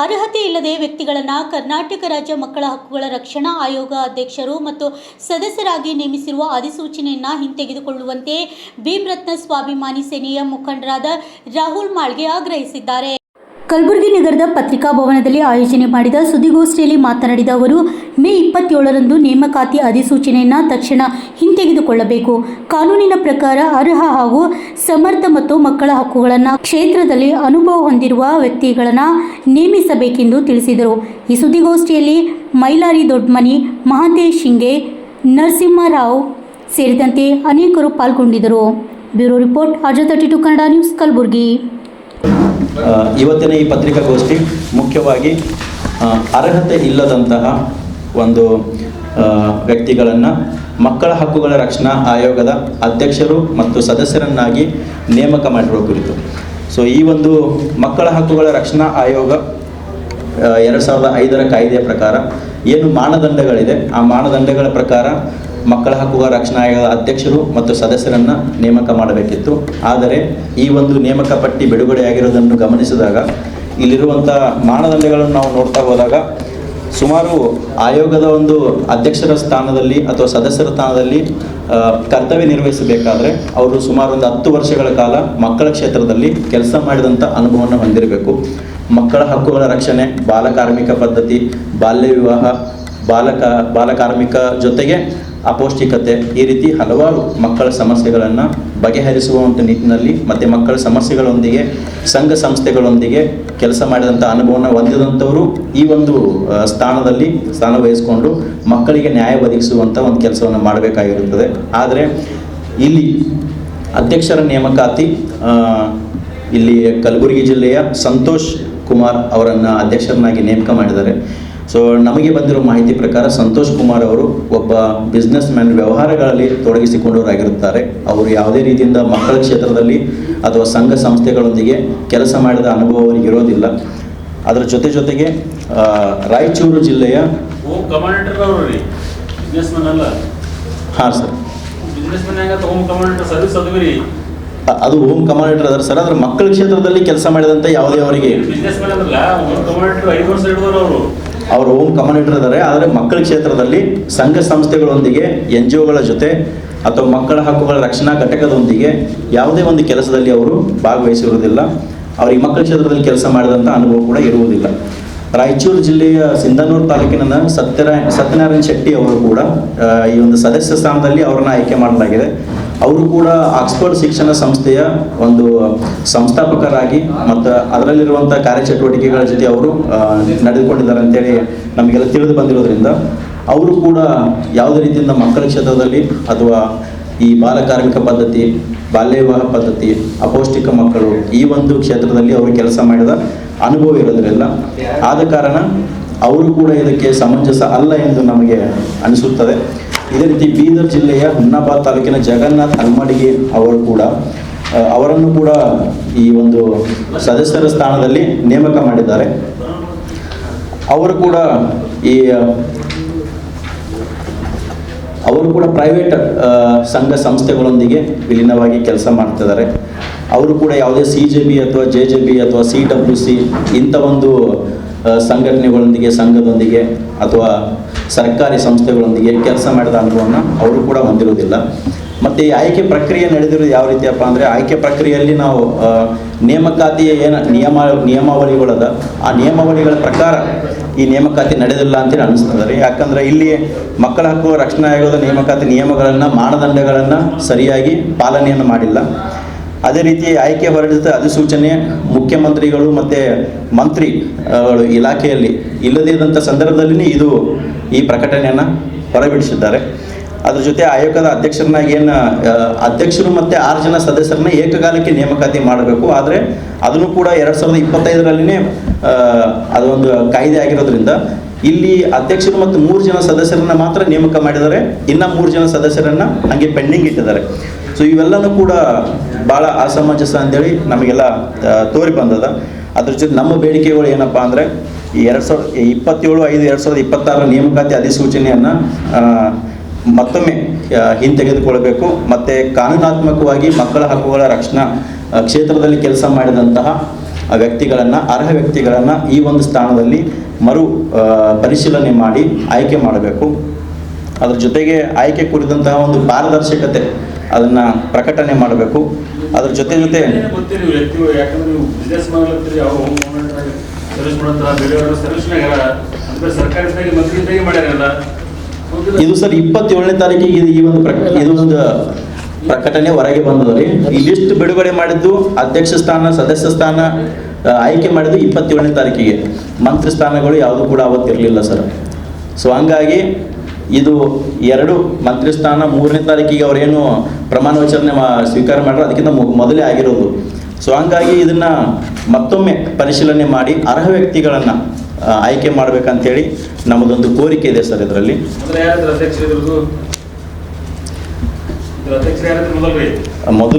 ಅರ್ಹತೆ ಇಲ್ಲದೆ ವ್ಯಕ್ತಿಗಳನ್ನು ಕರ್ನಾಟಕ ರಾಜ್ಯ ಮಕ್ಕಳ ಹಕ್ಕುಗಳ ರಕ್ಷಣಾ ಆಯೋಗ ಅಧ್ಯಕ್ಷರು ಮತ್ತು ಸದಸ್ಯರಾಗಿ ನೇಮಿಸಿರುವ ಅಧಿಸೂಚನೆಯನ್ನು ಹಿಂತೆಗೆದುಕೊಳ್ಳುವಂತೆ ಭೀಮ್ರತ್ನ ಸ್ವಾಭಿಮಾನಿ ಸೇನೆಯ ಮುಖಂಡರಾದ ರಾಹುಲ್ ಮಾಳ್ಗೆ ಆಗ್ರಹಿಸಿದ್ದಾರೆ. ಕಲಬುರಗಿ ನಗರದ ಪತ್ರಿಕಾ ಭವನದಲ್ಲಿ ಆಯೋಜನೆ ಮಾಡಿದ ಸುದ್ದಿಗೋಷ್ಠಿಯಲ್ಲಿ ಮಾತನಾಡಿದ ಅವರು, ಮೇ 27ರಂದು ನೇಮಕಾತಿ ಅಧಿಸೂಚನೆಯನ್ನು ತಕ್ಷಣ ಹಿಂತೆಗೆದುಕೊಳ್ಳಬೇಕು. ಕಾನೂನಿನ ಪ್ರಕಾರ ಅರ್ಹ ಹಾಗೂ ಸಮರ್ಥ ಮತ್ತು ಮಕ್ಕಳ ಹಕ್ಕುಗಳನ್ನು ಕ್ಷೇತ್ರದಲ್ಲಿ ಅನುಭವ ಹೊಂದಿರುವ ವ್ಯಕ್ತಿಗಳನ್ನು ನೇಮಿಸಬೇಕೆಂದು ತಿಳಿಸಿದರು. ಈ ಸುದ್ದಿಗೋಷ್ಠಿಯಲ್ಲಿ ಮೈಲಾರಿ ದೊಡ್ಡಮನಿ, ಮಹಾಂತೇಶ್ ಶಿಂಗೆ, ನರಸಿಂಹರಾವ್ ಸೇರಿದಂತೆ ಅನೇಕರು ಪಾಲ್ಗೊಂಡಿದ್ದರು. Bureau report, RJ32 Kannada news, Kalaburagi. ಇವತ್ತಿನ ಈ ಪತ್ರಿಕಾಗೋಷ್ಠಿ ಮುಖ್ಯವಾಗಿ ಅರ್ಹತೆ ಇಲ್ಲದಂತಹ ಒಂದು ವ್ಯಕ್ತಿಗಳನ್ನು ಮಕ್ಕಳ ಹಕ್ಕುಗಳ ರಕ್ಷಣಾ ಆಯೋಗದ ಅಧ್ಯಕ್ಷರು ಮತ್ತು ಸದಸ್ಯರನ್ನಾಗಿ ನೇಮಕ ಮಾಡಿರುವ ಕುರಿತು. ಸೊ ಈ ಒಂದು ಮಕ್ಕಳ ಹಕ್ಕುಗಳ ರಕ್ಷಣಾ ಆಯೋಗ 2005ರ ಕಾಯ್ದೆಯ ಪ್ರಕಾರ ಏನು ಮಾನದಂಡಗಳಿದೆ, ಆ ಮಾನದಂಡಗಳ ಪ್ರಕಾರ ಮಕ್ಕಳ ಹಕ್ಕುಗಳ ರಕ್ಷಣಾ ಆಯೋಗದ ಅಧ್ಯಕ್ಷರು ಮತ್ತು ಸದಸ್ಯರನ್ನು ನೇಮಕ ಮಾಡಬೇಕಿತ್ತು. ಆದರೆ ಈ ಒಂದು ನೇಮಕ ಪಟ್ಟಿ ಬಿಡುಗಡೆಯಾಗಿರೋದನ್ನು ಗಮನಿಸಿದಾಗ ಇಲ್ಲಿರುವಂಥ ಮಾನದಂಡಗಳನ್ನು ನಾವು ನೋಡ್ತಾ ಹೋದಾಗ ಸುಮಾರು ಆಯೋಗದ ಒಂದು ಅಧ್ಯಕ್ಷರ ಸ್ಥಾನದಲ್ಲಿ ಅಥವಾ ಸದಸ್ಯರ ಸ್ಥಾನದಲ್ಲಿ ಕರ್ತವ್ಯ ನಿರ್ವಹಿಸಬೇಕಾದ್ರೆ ಅವರು ಸುಮಾರು ಒಂದು 10 ವರ್ಷಗಳ ಕಾಲ ಮಕ್ಕಳ ಕ್ಷೇತ್ರದಲ್ಲಿ ಕೆಲಸ ಮಾಡಿದಂಥ ಅನುಭವವನ್ನು ಹೊಂದಿರಬೇಕು. ಮಕ್ಕಳ ಹಕ್ಕುಗಳ ರಕ್ಷಣೆ, ಬಾಲಕಾರ್ಮಿಕ ಪದ್ಧತಿ, ಬಾಲ್ಯ ವಿವಾಹ, ಬಾಲಕಾರ್ಮಿಕ ಜೊತೆಗೆ ಅಪೌಷ್ಟಿಕತೆ, ಈ ರೀತಿ ಹಲವಾರು ಮಕ್ಕಳ ಸಮಸ್ಯೆಗಳನ್ನು ಬಗೆಹರಿಸುವಂಥ ನಿಟ್ಟಿನಲ್ಲಿ ಮತ್ತು ಮಕ್ಕಳ ಸಮಸ್ಯೆಗಳೊಂದಿಗೆ ಸಂಘ ಸಂಸ್ಥೆಗಳೊಂದಿಗೆ ಕೆಲಸ ಮಾಡಿದಂಥ ಅನುಭವವನ್ನು ಹೊಂದಿದಂಥವರು ಈ ಒಂದು ಸ್ಥಾನ ವಹಿಸಿಕೊಂಡು ಮಕ್ಕಳಿಗೆ ನ್ಯಾಯ ಒದಗಿಸುವಂಥ ಒಂದು ಕೆಲಸವನ್ನು ಮಾಡಬೇಕಾಗಿರುತ್ತದೆ. ಆದರೆ ಇಲ್ಲಿ ಅಧ್ಯಕ್ಷರ ನೇಮಕಾತಿ ಇಲ್ಲಿ ಕಲಬುರಗಿ ಜಿಲ್ಲೆಯ ಸಂತೋಷ್ ಕುಮಾರ್ ಅವರನ್ನು ಅಧ್ಯಕ್ಷರನ್ನಾಗಿ ನೇಮಕ ಮಾಡಿದ್ದಾರೆ. ಸೊ ನಮಗೆ ಬಂದಿರೋ ಮಾಹಿತಿ ಪ್ರಕಾರ ಸಂತೋಷ್ ಕುಮಾರ್ ಅವರು ಒಬ್ಬ ಬಿಸ್ನೆಸ್ ಮ್ಯಾನ್, ವ್ಯವಹಾರಗಳಲ್ಲಿ ತೊಡಗಿಸಿಕೊಂಡವರಾಗಿರುತ್ತಾರೆ. ಅವರು ಯಾವುದೇ ರೀತಿಯಿಂದ ಮಕ್ಕಳ ಕ್ಷೇತ್ರದಲ್ಲಿ ಅಥವಾ ಸಂಘ ಸಂಸ್ಥೆಗಳೊಂದಿಗೆ ಕೆಲಸ ಮಾಡಿದ ಅನುಭವ ಅವರಿಗೆ ಇರೋದಿಲ್ಲ. ಅದರ ಜೊತೆಗೆ ರಾಯಚೂರು ಜಿಲ್ಲೆಯ ಹಾಂ ಸರ್, ಅದು ಹೋಮ್ ಕಮಾಂಡೇಟರ್ ಅದರ ಸರ್. ಅದರ ಮಕ್ಕಳ ಕ್ಷೇತ್ರದಲ್ಲಿ ಕೆಲಸ ಮಾಡಿದಂಥ ಯಾವುದೇ ಅವರಿಗೆ ಅವರು ಹೋಮ್ ಕಮಾಂಡೇಟರ್ ಇದ್ದಾರೆ. ಆದರೆ ಮಕ್ಕಳ ಕ್ಷೇತ್ರದಲ್ಲಿ ಸಂಘ ಸಂಸ್ಥೆಗಳೊಂದಿಗೆ, NGOಗಳ ಜೊತೆ ಅಥವಾ ಮಕ್ಕಳ ಹಕ್ಕುಗಳ ರಕ್ಷಣಾ ಘಟಕದೊಂದಿಗೆ ಯಾವುದೇ ಒಂದು ಕೆಲಸದಲ್ಲಿ ಅವರು ಭಾಗವಹಿಸಿರುವುದಿಲ್ಲ. ಅವರಿಗೆ ಮಕ್ಕಳ ಕ್ಷೇತ್ರದಲ್ಲಿ ಕೆಲಸ ಮಾಡಿದಂಥ ಅನುಭವ ಕೂಡ ಇರುವುದಿಲ್ಲ. ರಾಯಚೂರು ಜಿಲ್ಲೆಯ ಸಿಂಧನೂರು ತಾಲೂಕಿನ ಸತ್ಯನಾರಾಯಣ ಶೆಟ್ಟಿ ಅವರು ಕೂಡ ಈ ಒಂದು ಸದಸ್ಯ ಸ್ಥಾನದಲ್ಲಿ ಅವರನ್ನು ಆಯ್ಕೆ ಮಾಡಲಾಗಿದೆ. ಅವರು ಕೂಡ ಆಕ್ಸ್ಫರ್ಡ್ ಶಿಕ್ಷಣ ಸಂಸ್ಥೆಯ ಒಂದು ಸಂಸ್ಥಾಪಕರಾಗಿ ಮತ್ತು ಅದರಲ್ಲಿರುವಂಥ ಕಾರ್ಯಚಟುವಟಿಕೆಗಳ ಜೊತೆ ಅವರು ನಡೆದುಕೊಂಡಿದ್ದಾರೆ ಅಂತೇಳಿ ನಮಗೆಲ್ಲ ತಿಳಿದು ಬಂದಿರೋದ್ರಿಂದ ಅವರು ಕೂಡ ಯಾವುದೇ ರೀತಿಯಿಂದ ಮಕ್ಕಳ ಕ್ಷೇತ್ರದಲ್ಲಿ ಅಥವಾ ಈ ಬಾಲಕಾರ್ಮಿಕ ಪದ್ಧತಿ, ಬಾಲ್ಯ ವಿವಾಹ ಪದ್ಧತಿ, ಅಪೌಷ್ಟಿಕ ಮಕ್ಕಳು, ಈ ಒಂದು ಕ್ಷೇತ್ರದಲ್ಲಿ ಅವರು ಕೆಲಸ ಮಾಡಿದ ಅನುಭವ ಇರೋದ್ರಿಂದ ಆದ ಕಾರಣ ಅವರು ಕೂಡ ಇದಕ್ಕೆ ಸಮಂಜಸ ಅಲ್ಲ ಎಂದು ನಮಗೆ ಅನಿಸುತ್ತದೆ. ಇದೇ ರೀತಿ ಬೀದರ್ ಜಿಲ್ಲೆಯ ಹುಮ್ನಾಬಾದ್ ತಾಲೂಕಿನ ಜಗನ್ನಾಥ್ ಅಲ್ಮಡಿಗೆ ಅವರು ಕೂಡ ಅವರನ್ನು ಕೂಡ ಈ ಒಂದು ಸದಸ್ಯರ ಸ್ಥಾನದಲ್ಲಿ ನೇಮಕ ಮಾಡಿದ್ದಾರೆ. ಅವರು ಕೂಡ ಪ್ರೈವೇಟ್ ಸಂಘ ಸಂಸ್ಥೆಗಳೊಂದಿಗೆ ವಿಲೀನವಾಗಿ ಕೆಲಸ ಮಾಡ್ತಿದ್ದಾರೆ. ಅವರು ಕೂಡ ಯಾವುದೇ CJB ಅಥವಾ JJB ಅಥವಾ CWC ಇಂಥ ಒಂದು ಸಂಘಟನೆಗಳೊಂದಿಗೆ, ಸಂಘದೊಂದಿಗೆ ಅಥವಾ ಸರ್ಕಾರಿ ಸಂಸ್ಥೆಗಳೊಂದಿಗೆ ಕೆಲಸ ಮಾಡಿದ ಅನುಭವವನ್ನು ಅವರು ಕೂಡ ಹೊಂದಿರುವುದಿಲ್ಲ. ಮತ್ತು ಈ ಆಯ್ಕೆ ಪ್ರಕ್ರಿಯೆ ನಡೆದಿರೋದು ಯಾವ ರೀತಿಯಪ್ಪ ಅಂದರೆ, ಆಯ್ಕೆ ಪ್ರಕ್ರಿಯೆಯಲ್ಲಿ ನಾವು ನೇಮಕಾತಿಯ ಏನು ನಿಯಮಾವಳಿಗಳದ ಆ ನಿಯಮಾವಳಿಗಳ ಪ್ರಕಾರ ಈ ನೇಮಕಾತಿ ನಡೆದಿಲ್ಲ ಅಂತೇಳಿ ಅನಿಸ್ತದೆ. ಯಾಕಂದರೆ ಇಲ್ಲಿ ಮಕ್ಕಳ ಹಕ್ಕು ರಕ್ಷಣಾ ಆಯೋಗದ ನೇಮಕಾತಿ ನಿಯಮಗಳನ್ನು, ಮಾನದಂಡಗಳನ್ನು ಸರಿಯಾಗಿ ಪಾಲನೆಯನ್ನು ಮಾಡಿಲ್ಲ. ಅದೇ ರೀತಿ ಆಯ್ಕೆ ಹೊರಡಿಸಿದ ಅಧಿಸೂಚನೆ ಮುಖ್ಯಮಂತ್ರಿಗಳು ಮತ್ತು ಮಂತ್ರಿಗಳು ಇಲಾಖೆಯಲ್ಲಿ ಇಲ್ಲದೇ ಇದ್ದಂಥ ಸಂದರ್ಭದಲ್ಲಿ ಈ ಪ್ರಕಟಣೆಯನ್ನು ಹೊರಬಿಡಿಸಿದ್ದಾರೆ. ಅದ್ರ ಜೊತೆ ಆಯೋಗದ ಅಧ್ಯಕ್ಷರನ್ನಾಗಿ ಅಧ್ಯಕ್ಷರು ಮತ್ತು 6 ಜನ ಸದಸ್ಯರನ್ನ ಏಕಕಾಲಕ್ಕೆ ನೇಮಕಾತಿ ಮಾಡಬೇಕು. ಆದರೆ ಅದನ್ನು ಕೂಡ 2025ರಲ್ಲಿನೇ ಅದೊಂದು ಕಾಯ್ದೆ ಆಗಿರೋದ್ರಿಂದ ಇಲ್ಲಿ ಅಧ್ಯಕ್ಷರು ಮತ್ತು 3 ಜನ ಸದಸ್ಯರನ್ನ ಮಾತ್ರ ನೇಮಕ ಮಾಡಿದ್ದಾರೆ. ಇನ್ನು 3 ಜನ ಸದಸ್ಯರನ್ನ ಹಂಗೆ ಪೆಂಡಿಂಗ್ ಇಟ್ಟಿದ್ದಾರೆ. ಸೊ ಇವೆಲ್ಲನೂ ಕೂಡ ಭಾಳ ಅಸಮಂಜಸ ಅಂತೇಳಿ ನಮಗೆಲ್ಲ ತೋರಿ ಬಂದದ. ಅದ್ರ ಜೊತೆ ನಮ್ಮ ಬೇಡಿಕೆಗಳು ಏನಪ್ಪ ಅಂದರೆ, ಈ 27/5/2026 ನೇಮಕಾತಿ ಅಧಿಸೂಚನೆಯನ್ನು ಮತ್ತೊಮ್ಮೆ ಹಿಂತೆಗೆದುಕೊಳ್ಳಬೇಕು. ಮತ್ತು ಕಾನೂನಾತ್ಮಕವಾಗಿ ಮಕ್ಕಳ ಹಕ್ಕುಗಳ ರಕ್ಷಣಾ ಕ್ಷೇತ್ರದಲ್ಲಿ ಕೆಲಸ ಮಾಡಿದಂತಹ ವ್ಯಕ್ತಿಗಳನ್ನು, ಅರ್ಹ ವ್ಯಕ್ತಿಗಳನ್ನು ಈ ಒಂದು ಸ್ಥಾನದಲ್ಲಿ ಪರಿಶೀಲನೆ ಮಾಡಿ ಆಯ್ಕೆ ಮಾಡಬೇಕು. ಅದ್ರ ಜೊತೆಗೆ ಆಯ್ಕೆ ಕುರಿತಂತಹ ಒಂದು ಪಾರದರ್ಶಕತೆ ಅದನ್ನು ಪ್ರಕಟಣೆ ಮಾಡಬೇಕು. ಅದ್ರ ಜೊತೆ ಗೊತ್ತಿರಿ ವ್ಯಕ್ತಿಗಳು, ಯಾಕಂದ್ರೆ ನೀವು ಬಿಸ್ನೆಸ್ ಮಾಡಲತ್ತೀರಿ, ಅವ್ರು ಸರ್ವಿಸ್ ಮಾಡೋಂತಹ ಬೇರೆಯವರು ಸರ್ವಿಸ್ನಾಗ ಅಂದ್ರೆ ಸರ್ಕಾರದಾಗಿ ಮಂತ್ರಿದಾಗಿ ಮಾಡ್ಯಾರಲ್ಲ ಇದು ಸರ್ 27ನೇ ತಾರೀಕಿಗೆ ಇದು ಒಂದು ಪ್ರಕಟಣೆ ಹೊರಗೆ ಬಂದದ್ರಿ. ಈ ಲಿಸ್ಟ್ ಬಿಡುಗಡೆ ಮಾಡಿದ್ದು ಅಧ್ಯಕ್ಷ ಸ್ಥಾನ, ಸದಸ್ಯ ಸ್ಥಾನ ಆಯ್ಕೆ ಮಾಡಿದ್ದು 27ನೇ ತಾರೀಕಿಗೆ. ಮಂತ್ರಿ ಸ್ಥಾನಗಳು ಯಾವುದು ಕೂಡ ಅವತ್ತಿರಲಿಲ್ಲ ಸರ್. ಸೊ ಹಂಗಾಗಿ ಇದು 2 ಮಂತ್ರಿ ಸ್ಥಾನ 3ನೇ ತಾರೀಕಿಗೆ ಅವರೇನು ಪ್ರಮಾಣ ವಚನ ಸ್ವೀಕಾರ ಮಾಡ್ರೆ ಅದಕ್ಕಿಂತ ಮೊದಲೇ ಆಗಿರೋದು. ಸೊ ಹಂಗಾಗಿ ಇದನ್ನು ಮತ್ತೊಮ್ಮೆ ಪರಿಶೀಲನೆ ಮಾಡಿ ಅರ್ಹ ವ್ಯಕ್ತಿಗಳನ್ನು ಆಯ್ಕೆ ಮಾಡಬೇಕಂತೇಳಿ ನಮ್ಮದೊಂದು ಕೋರಿಕೆ ಇದೆ ಸರ್. ಇದರಲ್ಲಿ ಅಧ್ಯಕ್ಷರು ಮೊದಲು